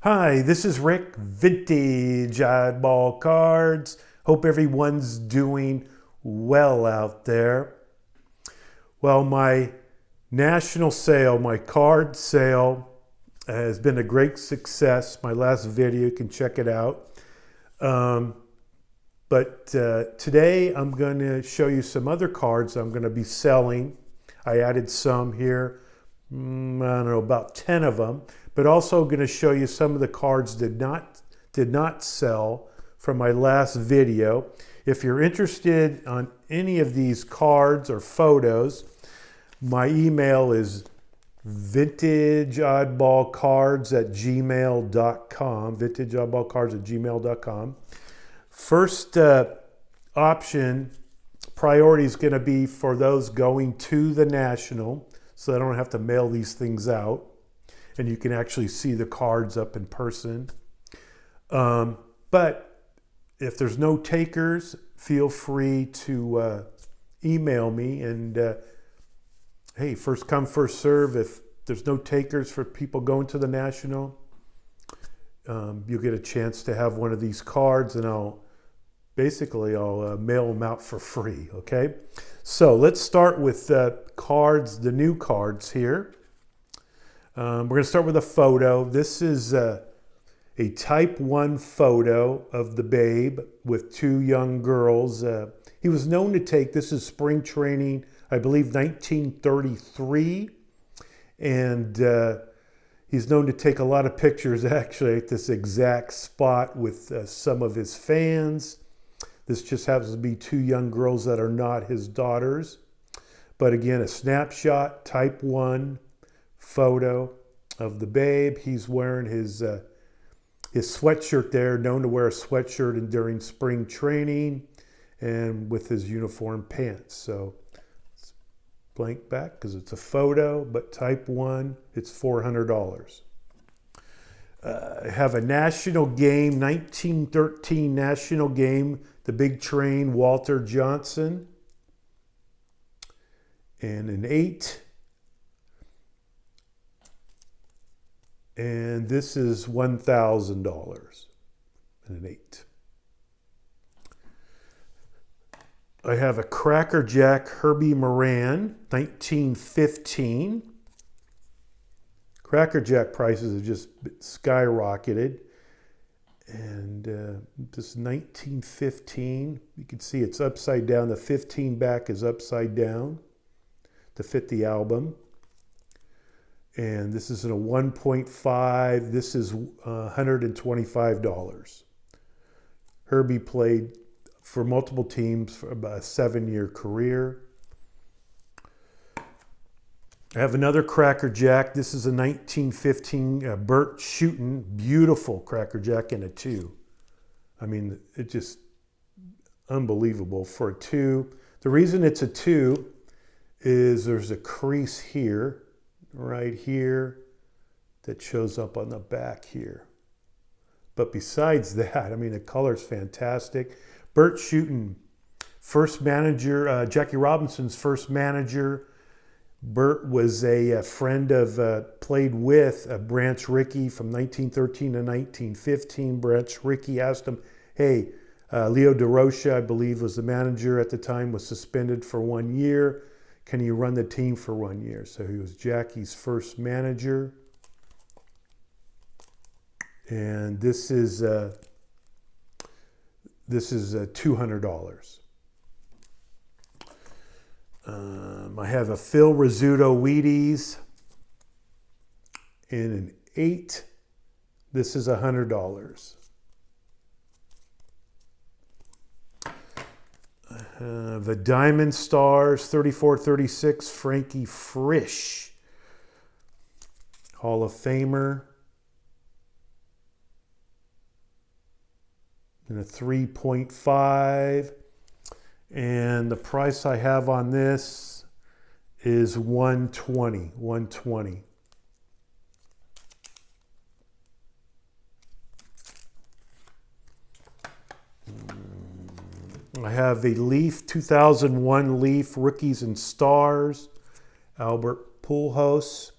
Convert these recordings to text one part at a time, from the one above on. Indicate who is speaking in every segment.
Speaker 1: Hi, this is Rick, Vintage Oddball Cards. Hope everyone's doing well out there. Well, my national sale, my card sale, has been a great success. My last video, you can check it out. But today I'm going to show you some other cards I'm going to be selling. I added some here, I don't know, about 10 of them, but also going to show you some of the cards did not sell from my last video. If you're interested on any of these cards or photos, my email is vintageoddballcards@gmail.com, vintageoddballcards@gmail.com. First option, priority is going to be for those going to the National, so I don't have to mail these things out, and you can actually see the cards up in person. But if there's no takers, feel free to email me, and hey, first come, first serve. If there's no takers for people going to the National, you'll get a chance to have one of these cards, and I'll mail them out for free, okay? So let's start with cards, the new cards here. We're going to start with a photo. This is a type 1 photo of the Babe with two young girls. He was known to take, this is spring training, I believe 1933, and he's known to take a lot of pictures actually at this exact spot with some of his fans. This just happens to be two young girls that are not his daughters. But again, a snapshot, type 1 photo of the Babe. He's wearing his sweatshirt there, known to wear a sweatshirt during spring training, and with his uniform pants. So it's blank back because it's a photo, but type 1, it's $400. I have a national game, 1913 national game, the big train, Walter Johnson, and an 8. And this is $1,000 and an 8. I have a Cracker Jack Herbie Moran, 1915. Cracker Jack prices have just skyrocketed. And this 1915, you can see it's upside down. The 15 back is upside down to fit the album. And this is in a 1.5. This is $125. Herbie played for multiple teams for about a 7-year career. I have another Cracker Jack. This is a 1915 Burt Shootin', beautiful Cracker Jack in a 2. I mean, it's just unbelievable for a 2. The reason it's a 2 is there's a crease here, right here, that shows up on the back here. But besides that, I mean, the color's fantastic. Burt Shootin', first manager, Jackie Robinson's first manager. Burt was a friend of, played with Branch Rickey from 1913 to 1915. Branch Rickey asked him, hey, Leo DeRocha, I believe, was the manager at the time, was suspended for 1 year. Can you run the team for 1 year? So he was Jackie's first manager. And this is $200. I have a Phil Rizzuto Wheaties in an 8. This is $100. The Diamond Stars 34-36 Frankie Frisch, Hall of Famer, in a 3.5. And the price I have on this is $120. I have a Leaf, 2001 Leaf, Rookies and Stars, Albert Pujols,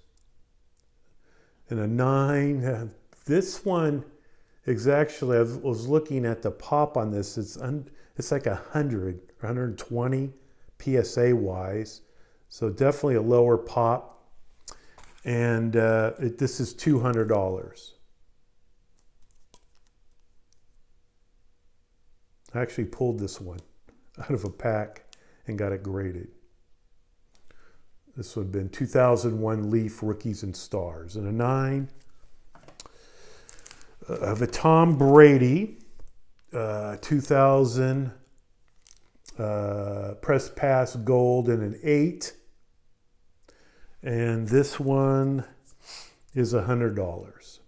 Speaker 1: and a 9 This one is actually, I was looking at the pop on this. It's like 100 or 120 PSA wise. So definitely a lower pop. And this is $200. I actually pulled this one out of a pack and got it graded. This would have been 2001 Leaf Rookies and Stars. And a 9 of a Tom Brady 2000 Press Pass Gold and an 8. And this one is $100.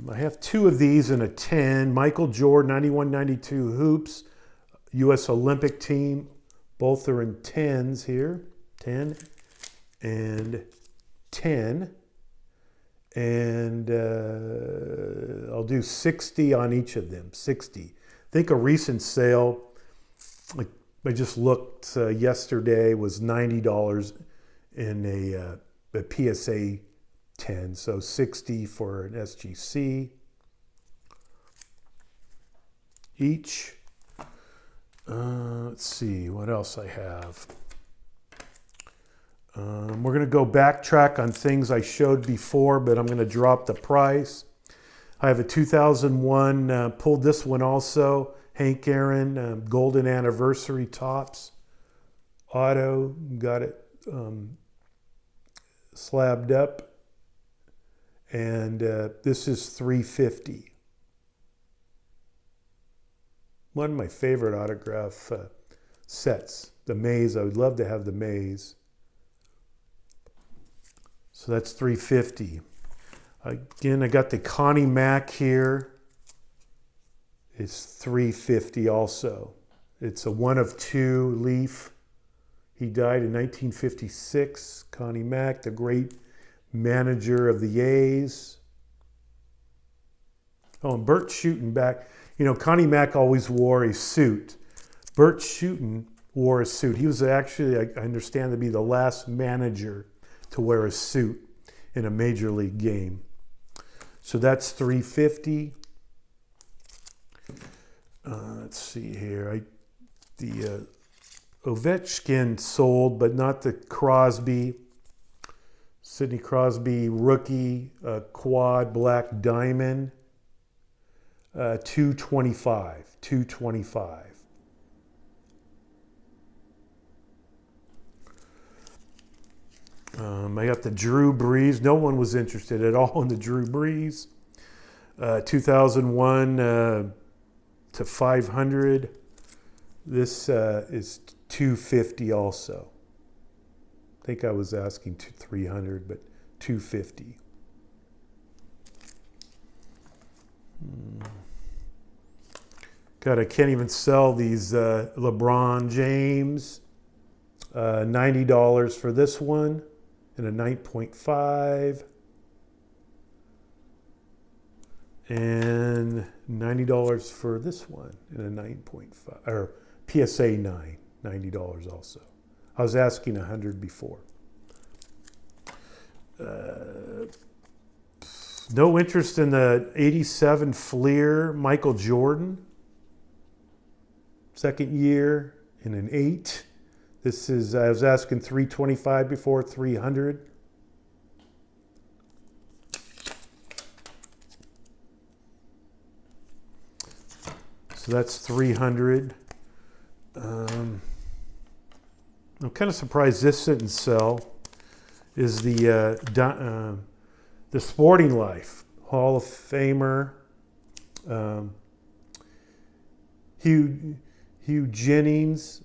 Speaker 1: I have 2 of these in a 10. Michael Jordan, 91-92 hoops, U.S. Olympic team. Both are in 10s here. 10 and 10. And I'll do 60 on each of them, 60. I think a recent sale, like I just looked yesterday, was $90 in a PSA 10, so 60 for an SGC each. Let's see what else I have. We're going to go backtrack on things I showed before, but I'm going to drop the price. I have a 2001, pulled this one also, Hank Aaron, Golden Anniversary Tops. Auto, got it slabbed up. And this is $350. One of my favorite autograph sets, the maze. I would love to have the maze. So that's $350. Again, I got the Connie Mack here. It's $350 also. It's a 1 of 2 Leaf. He died in 1956. Connie Mack, the great manager of the A's. Oh, and Bert Schutenbach. You know, Connie Mack always wore a suit. Bert Schuten wore a suit. He was actually, I understand, to be the last manager to wear a suit in a major league game. So that's $350. Let's see here. The Ovechkin sold, but not the Crosby. Sidney Crosby rookie quad black diamond. $225. I got the Drew Brees. No one was interested at all in the Drew Brees. 2001 to 500. This is $250 also. I think I was asking $300, but $250. God, I can't even sell these LeBron James. $90 for this one and a 9.5. And $90 for this one and a 9.5, or PSA 9, $90 also. I was asking $100 before. No interest in the 87 Fleer Michael Jordan. Second year in an 8. This is, I was asking $325 before, $300. So that's $300. I'm kind of surprised this didn't sell. Is the Sporting Life Hall of Famer Hugh Jennings.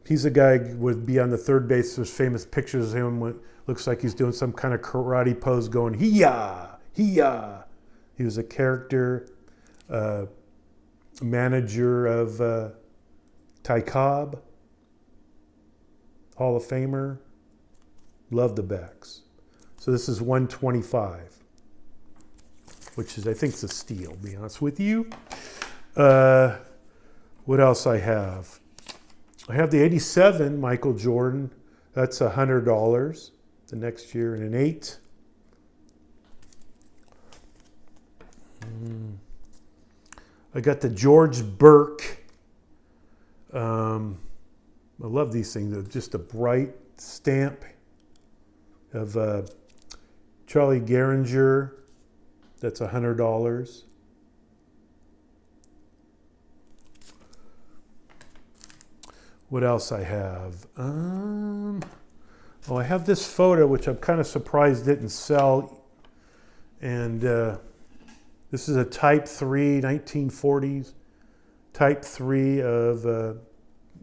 Speaker 1: He's a guy who would be on the third base. There's famous pictures of him. Looks like he's doing some kind of karate pose, going hee-yah, hee-yah. He was a character manager of Ty Cobb, Hall of Famer. Love the backs. So this is $125, which is, I think, it's a steal, to be honest with you. What else I have? I have the 87 Michael Jordan. That's $100 the next year in an 8. I got the George Burke. I love these things. They're just a bright stamp of Charlie Gehringer. That's $100. What else I have? I have this photo, which I'm kind of surprised didn't sell. And this is a Type 3, 1940s Type 3 of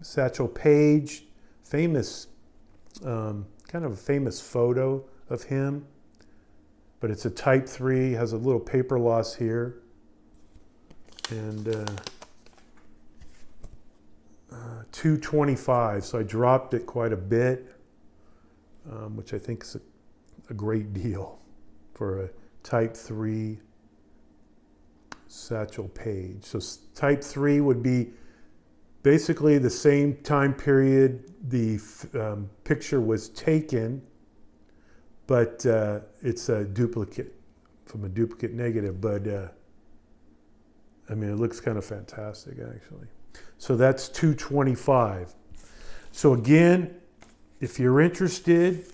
Speaker 1: Satchel Paige. Famous, kind of a famous photo of him. But it's a Type 3, has a little paper loss here. And $225, so I dropped it quite a bit, which I think is a great deal for a Type 3 Satchel Paige. So Type 3 would be basically the same time period the picture was taken, but it's a duplicate from a duplicate negative. But I mean, it looks kind of fantastic, actually. So that's $225. So again, if you're interested,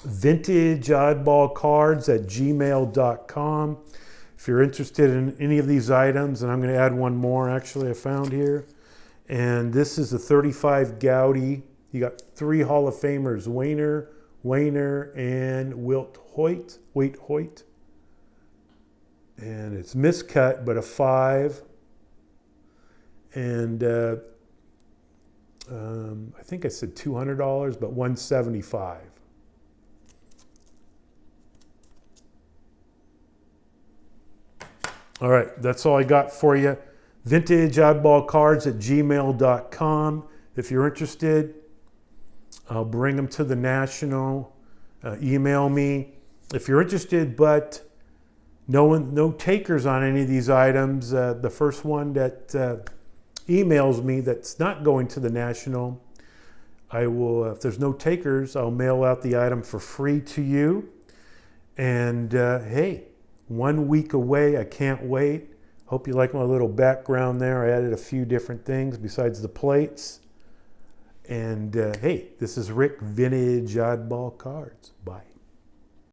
Speaker 1: vintageoddballcards@gmail.com. If you're interested in any of these items, and I'm going to add one more actually I found here. And this is a 35 Gaudy. You got 3 Hall of Famers, Wayner, and Waite Hoyt. And it's miscut, but a 5. And I think I said $200, but $175. All right, that's all I got for you. vintageoddballcards@gmail.com. If you're interested, I'll bring them to the National. Email me. If you're interested, but no takers on any of these items, the first one that emails me that's not going to the National, I will, if there's no takers, I'll mail out the item for free to you. And hey, 1 week away, I can't wait. Hope you like my little background there. I added a few different things besides the plates. And hey, this is Rick, Vintage Oddball Cards. Bye.